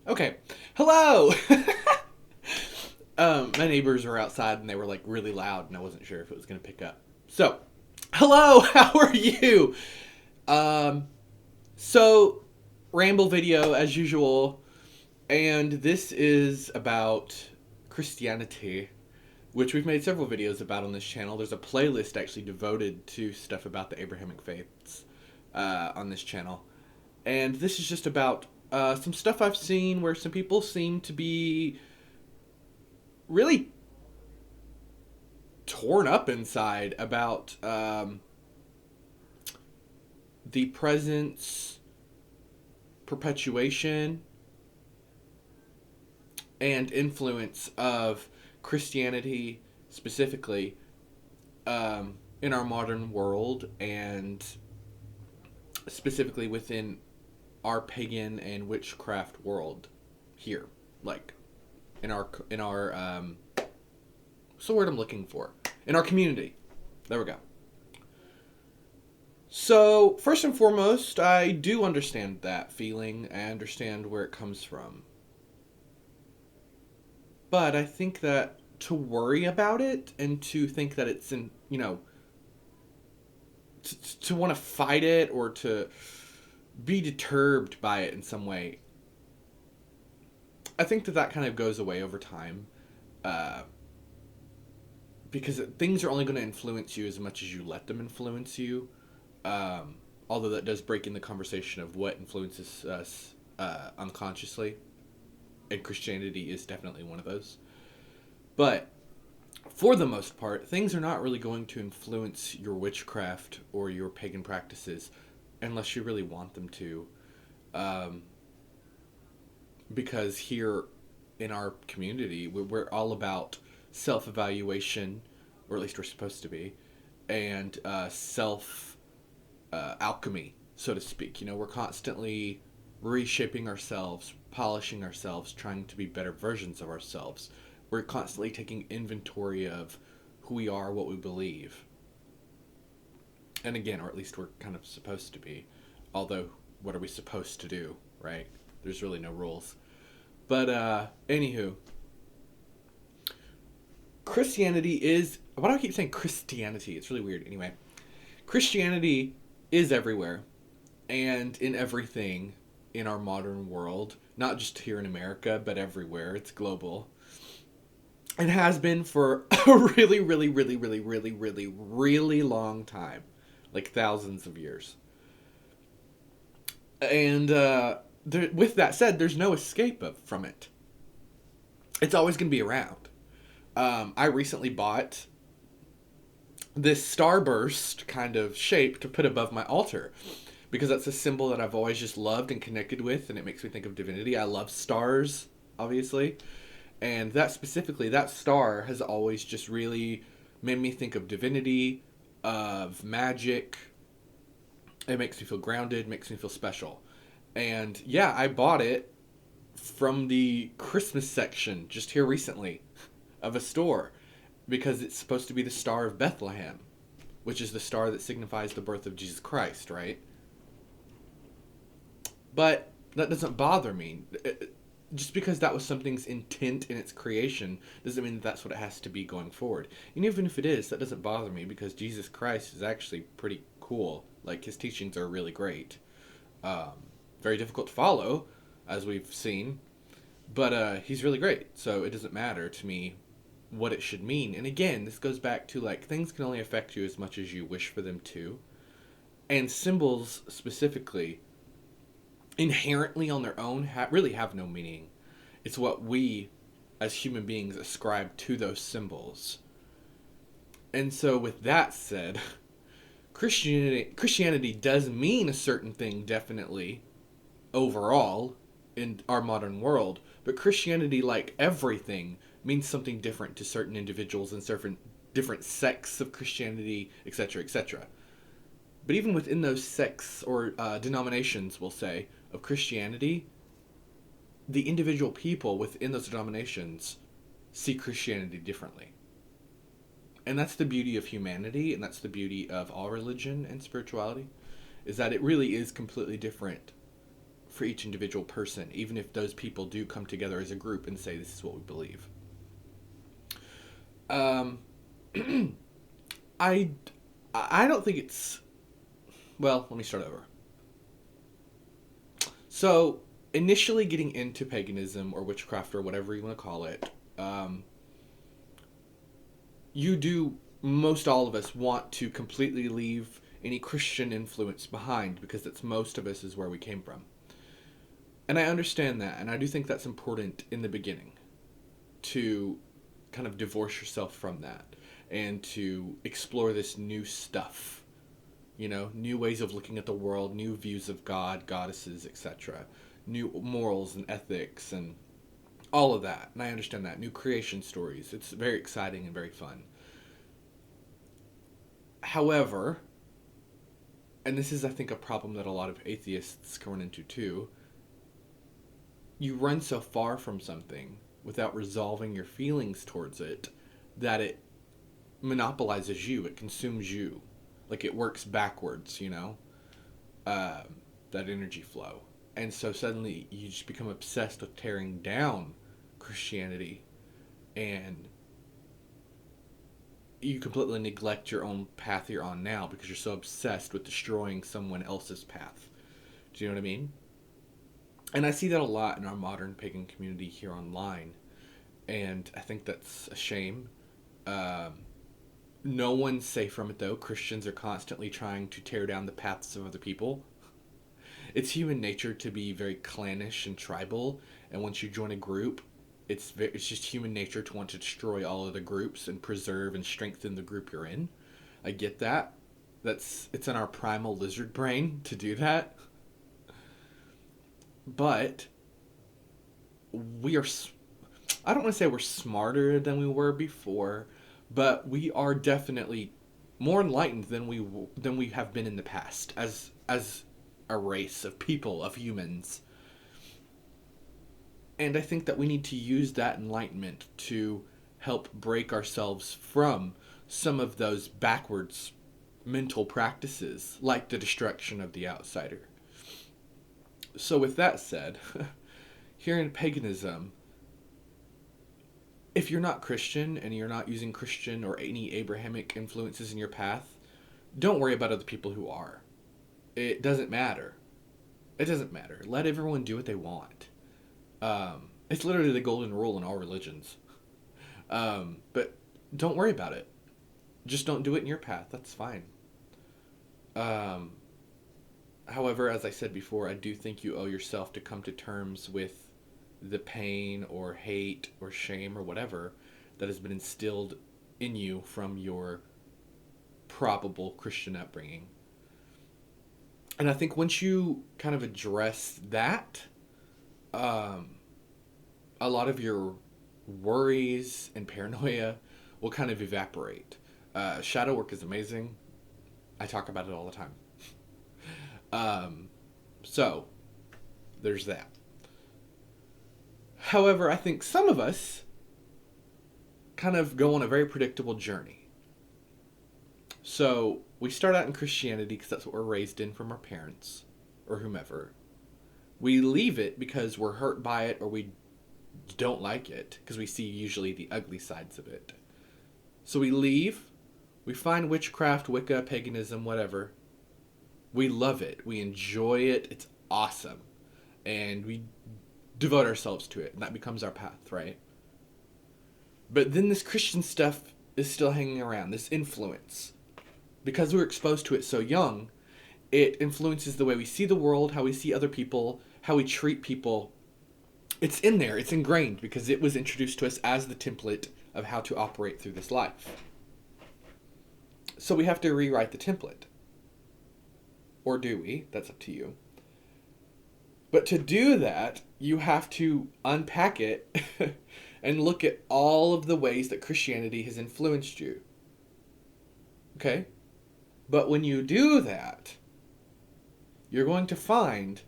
Okay. Hello! My neighbors were outside and they were like really loud and I wasn't sure if it was going to pick up. So, hello! How are you? Um, so, ramble video as usual. And this is about Christianity, which we've made several videos about on this channel. There's a playlist actually devoted to stuff about the Abrahamic faiths on this channel. And this is just about some stuff I've seen where some people seem to be really torn up inside about the presence, perpetuation, and influence of Christianity specifically in our modern world and specifically within our pagan and witchcraft world here, like in our what's the word I'm looking for? In our community. There we go. So, first and foremost, I do understand that feeling. I understand where it comes from. But I think that to worry about it and to think that it's in, to want to fight it or to be deterred by it in some way, I think that that kind of goes away over time. Uh, because things are only going to influence you as much as you let them influence you. Although that does break in the conversation of what influences us unconsciously, and Christianity is definitely one of those. But for the most part, things are not really going to influence your witchcraft or your pagan practices unless you really want them to. Um, because here in our community, we're all about self evaluation, or at least we're supposed to be, and self alchemy, so to speak. We're constantly reshaping ourselves, polishing ourselves, trying to be better versions of ourselves. We're constantly taking inventory of who we are, what we believe. And again, or at least we're kind of supposed to be. Although, what are we supposed to do, right? There's really no rules. But, anywho, Christianity is. Why do I keep saying Christianity? It's really weird. Anyway, Christianity is everywhere and in everything in our modern world. Not just here in America, but everywhere. It's global. It has been for a really, really, really, really, really, really, really long time. Like thousands of years. And with that said, there's no escape from it. It's always going to be around. I recently bought this starburst kind of shape to put above my altar because that's a symbol that I've always just loved and connected with, and it makes me think of divinity. I love stars, obviously, and that specifically, that star has always just really made me think of divinity, of magic. It makes me feel grounded, makes me feel special. And yeah, I bought it from the Christmas section just here recently of a store because it's supposed to be the Star of Bethlehem, which is the star that signifies the birth of Jesus Christ, right? But that doesn't bother me. Just because that was something's intent in its creation doesn't mean that that's what it has to be going forward. And even if it is, that doesn't bother me because Jesus Christ is actually pretty cool. Like, his teachings are really great. Um, Very difficult to follow, as we've seen. But he's really great. So it doesn't matter to me what it should mean. And again, this goes back to, like, things can only affect you as much as you wish for them to. And symbols, specifically, inherently on their own really have no meaning. It's what we as human beings ascribe to those symbols. And so with that said, Christianity does mean a certain thing, definitely, overall in our modern world, but Christianity, like everything, means something different to certain individuals and certain different sects of Christianity, etc., etc. But even within those sects or denominations, we'll say, of Christianity, the individual people within those denominations see Christianity differently. And that's the beauty of humanity, and that's the beauty of all religion and spirituality, is that it really is completely different for each individual person, even if those people do come together as a group and say this is what we believe. Um, I I don't think it's, well, let me start over. So, initially getting into paganism or witchcraft or whatever you want to call it, you do, most all of us want to completely leave any Christian influence behind because that's most of us is where we came from. And I understand that, and I do think that's important in the beginning to kind of divorce yourself from that and to explore this new stuff. You know, new ways of looking at the world, new views of God, goddesses, etc. New morals and ethics and all of that. And I understand that. New creation stories. It's very exciting and very fun. However, and this is, I think, a problem that a lot of atheists can run into too, you run so far from something without resolving your feelings towards it that it monopolizes you, it consumes you. Like, it works backwards, you know? That energy flow. And so suddenly you just become obsessed with tearing down Christianity, and you completely neglect your own path you're on now because you're so obsessed with destroying someone else's path. Do you know what I mean? And I see that a lot in our modern pagan community here online, and I think that's a shame. No one's safe from it, though. Christians are constantly trying to tear down the paths of other people. It's human nature to be very clannish and tribal, and once you join a group, it's just human nature to want to destroy all other groups and preserve and strengthen the group you're in. I get that. It's in our primal lizard brain to do that. But we are, I don't want to say we're smarter than we were before, but we are definitely more enlightened than we have been in the past as a race of people, of humans. And I think that we need to use that enlightenment to help break ourselves from some of those backwards mental practices, like the destruction of the outsider. So with that said, here in paganism, if you're not Christian and you're not using Christian or any Abrahamic influences in your path, don't worry about other people who are. It doesn't matter. It doesn't matter. Let everyone do what they want. It's literally the golden rule in all religions. But don't worry about it. Just don't do it in your path. That's fine. However, as I said before, I do think you owe yourself to come to terms with the pain or hate or shame or whatever that has been instilled in you from your probable Christian upbringing. And I think once you kind of address that, a lot of your worries and paranoia will kind of evaporate. Shadow work is amazing. I talk about it all the time. So, there's that. However, I think some of us kind of go on a very predictable journey. So, we start out in Christianity because that's what we're raised in from our parents or whomever. We leave it because we're hurt by it or we don't like it because we see usually the ugly sides of it. So we leave, we find witchcraft, Wicca, paganism, whatever. We love it. We enjoy it. It's awesome. And we devote ourselves to it. And that becomes our path, right? But then this Christian stuff is still hanging around, this influence. Because we're exposed to it so young, it influences the way we see the world, how we see other people, how we treat people. It's in there. It's ingrained because it was introduced to us as the template of how to operate through this life. So we have to rewrite the template. Or do we? That's up to you. But to do that, you have to unpack it and look at all of the ways that Christianity has influenced you. Okay? But when you do that, you're going to find,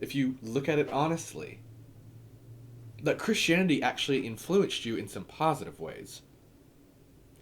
if you look at it honestly, that Christianity actually influenced you in some positive ways.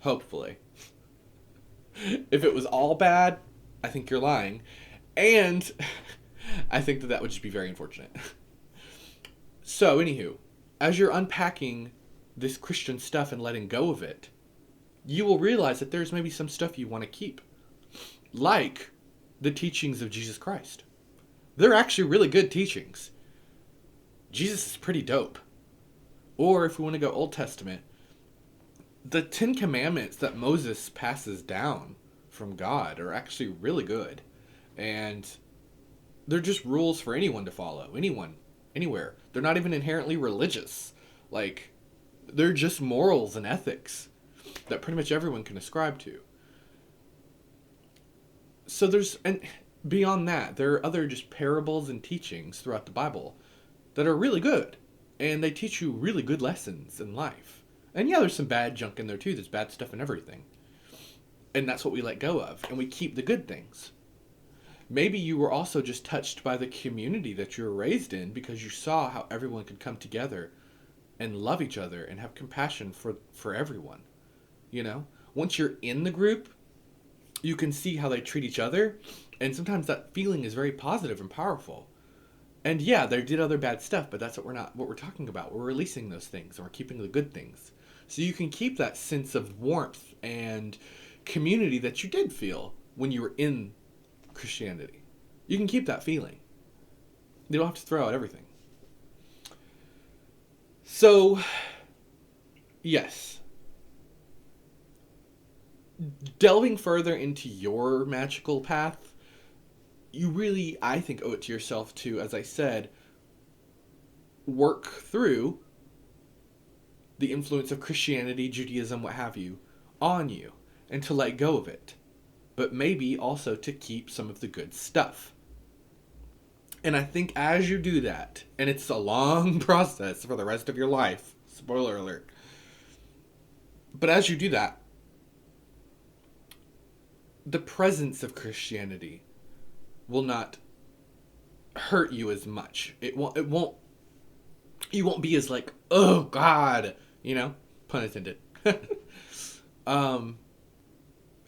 Hopefully. If it was all bad, I think you're lying. And I think that would just be very unfortunate. So, anywho, as you're unpacking this Christian stuff and letting go of it, you will realize that there's maybe some stuff you want to keep. Like the teachings of Jesus Christ. They're actually really good teachings. Jesus is pretty dope. Or if we want to go Old Testament, the 10 Commandments that Moses passes down from God are actually really good. And they're just rules for anyone to follow. Anyone. Anywhere. They're not even inherently religious. Like, they're just morals and ethics that pretty much everyone can ascribe to. So and beyond that, there are other just parables and teachings throughout the Bible that are really good. And they teach you really good lessons in life. And yeah, there's some bad junk in there too. There's bad stuff in everything. And that's what we let go of. And we keep the good things. Maybe you were also just touched by the community that you were raised in because you saw how everyone could come together and love each other and have compassion for everyone. You know? Once you're in the group, you can see how they treat each other. And sometimes that feeling is very positive and powerful. And yeah, they did other bad stuff, but that's what we're talking about. We're releasing those things and we're keeping the good things. So you can keep that sense of warmth and community that you did feel when you were in Christianity. You can keep that feeling. You don't have to throw out everything. So, yes. Delving further into your magical path, you really, I think, owe it to yourself to, as I said, work through the influence of Christianity, Judaism, what have you, on you, and to let go of it. But maybe also to keep some of the good stuff. And I think as you do that, and it's a long process for the rest of your life, spoiler alert, but as you do that, the presence of Christianity will not hurt you as much. You won't be as like, oh God, you know, pun intended.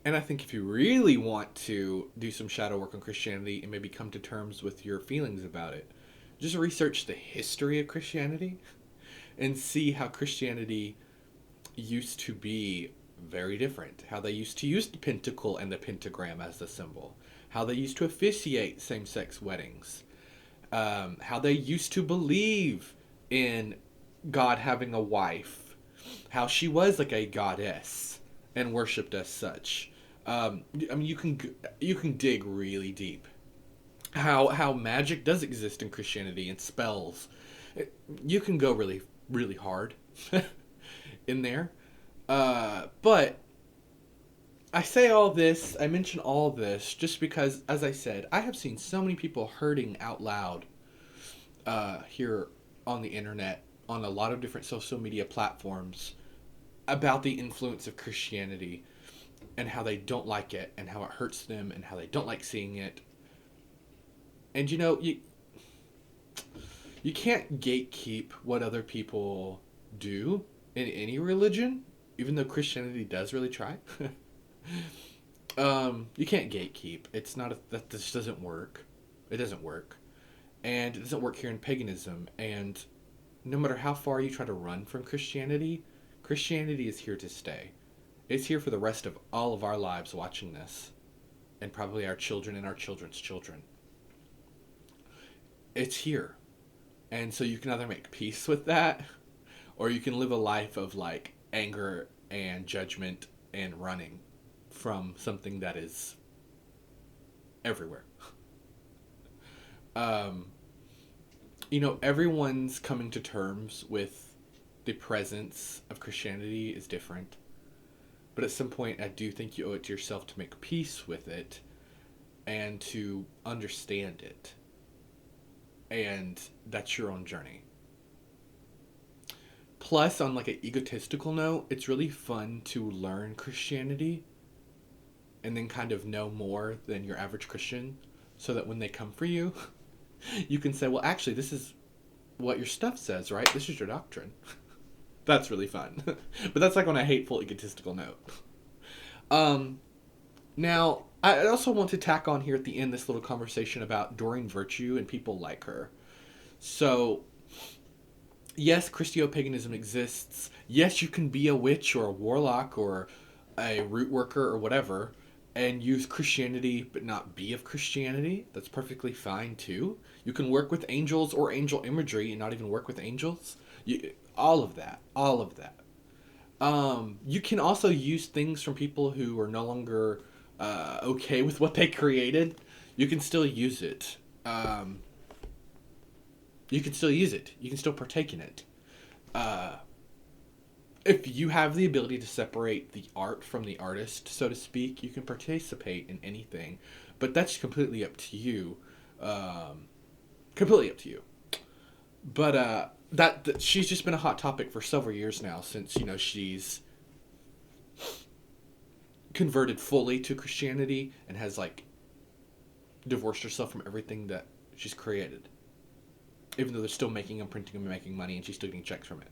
And I think if you really want to do some shadow work on Christianity and maybe come to terms with your feelings about it, just research the history of Christianity and see how Christianity used to be very different. How they used to use the pentacle and the pentagram as the symbol. How they used to officiate same-sex weddings. How they used to believe in God having a wife. How she was like a goddess and worshipped as such. I mean, you can dig really deep. How magic does exist in Christianity and spells. You can go really, really hard in there. But I say all this, I mention all this just because, as I said, I have seen so many people hurting out loud here on the internet, on a lot of different social media platforms, about the influence of Christianity and how they don't like it and how it hurts them and how they don't like seeing it. And you know, you can't gatekeep what other people do in any religion, even though Christianity does really try. You can't gatekeep. It's not that this doesn't work. It doesn't work. And it doesn't work here in paganism. And no matter how far you try to run from Christianity, Christianity is here to stay. It's here for the rest of all of our lives watching this. And probably our children and our children's children. It's here. And so you can either make peace with that, or you can live a life of like anger and judgment and running from something that is everywhere. You know, everyone's coming to terms with the presence of Christianity is different. But at some point, I do think you owe it to yourself to make peace with it and to understand it. And that's your own journey. Plus, on like an egotistical note, it's really fun to learn Christianity and then kind of know more than your average Christian, so that when they come for you, you can say, well, actually, this is what your stuff says, right? This is your doctrine. That's really fun. But that's like on a hateful, egotistical note. Now, I also want to tack on here at the end this little conversation about Doreen Virtue and people like her. So, yes, Christio-paganism exists. Yes, you can be a witch or a warlock or a root worker or whatever and use Christianity but not be of Christianity. That's perfectly fine too. You can work with angels or angel imagery and not even work with angels. All of that. All of that. You can also use things from people who are no longer okay with what they created. You can still use it. You can still use it. You can still partake in it. Uh, if you have the ability to separate the art from the artist, so to speak, you can participate in anything. But that's completely up to you. Um, Completely up to you. But that she's just been a hot topic for several years now since she's converted fully to Christianity and has like divorced herself from everything that she's created. Even though they're still making them, printing them, and making money, and she's still getting checks from it.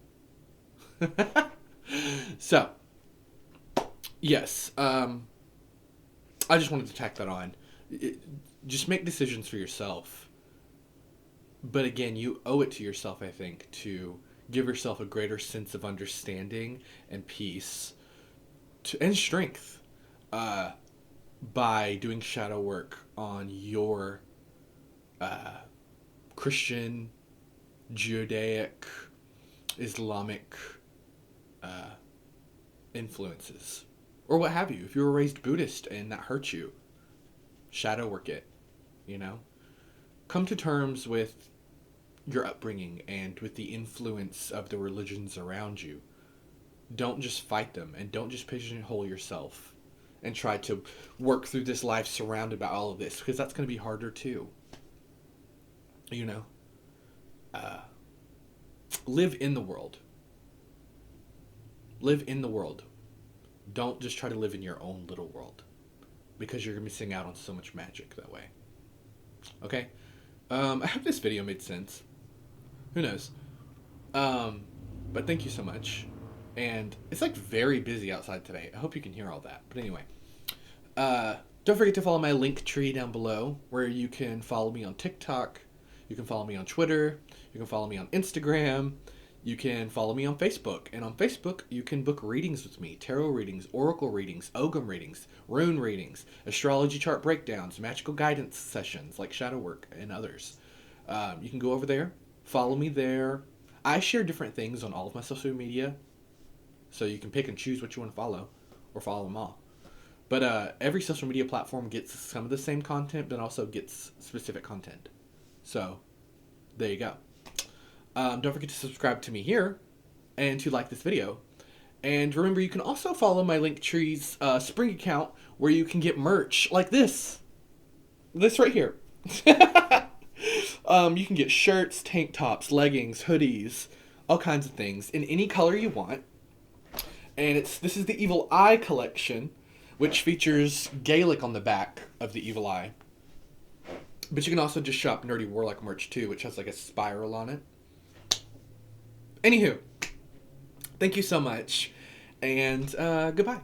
So, yes, I just wanted to tack that on. Just make decisions for yourself. But again, you owe it to yourself, I think, to give yourself a greater sense of understanding and peace and strength by doing shadow work on your Christian, Judaic, Islamic influences. Or what have you. If you were raised Buddhist and that hurt you, shadow work it, Come to terms with your upbringing and with the influence of the religions around you. Don't just fight them and don't just pigeonhole yourself and try to work through this life surrounded by all of this, because that's going to be harder too. Live in the world. Live in the world. Don't just try to live in your own little world, because you're missing out on so much magic that way. Okay? I hope this video made sense. Who knows? But thank you so much. And it's like very busy outside today. I hope you can hear all that. But anyway, don't forget to follow my link tree down below, where you can follow me on TikTok. You can follow me on Twitter. You can follow me on Instagram. You can follow me on Facebook. And on Facebook, you can book readings with me. Tarot readings, oracle readings, Ogham readings, rune readings, astrology chart breakdowns, magical guidance sessions like shadow work and others. You can go over there. Follow me there. I share different things on all of my social media, so you can pick and choose what you want to follow, or follow them all. But every social media platform gets some of the same content, but also gets specific content. So, there you go. Don't forget to subscribe to me here, and to like this video. And remember, you can also follow my Linktree's Spring account, where you can get merch like this. This right here. You can get shirts, tank tops, leggings, hoodies, all kinds of things in any color you want. And this is the Evil Eye collection, which features Gaelic on the back of the Evil Eye. But you can also just shop Nerdy Warlock merch too, which has like a spiral on it. Anywho, thank you so much, and goodbye.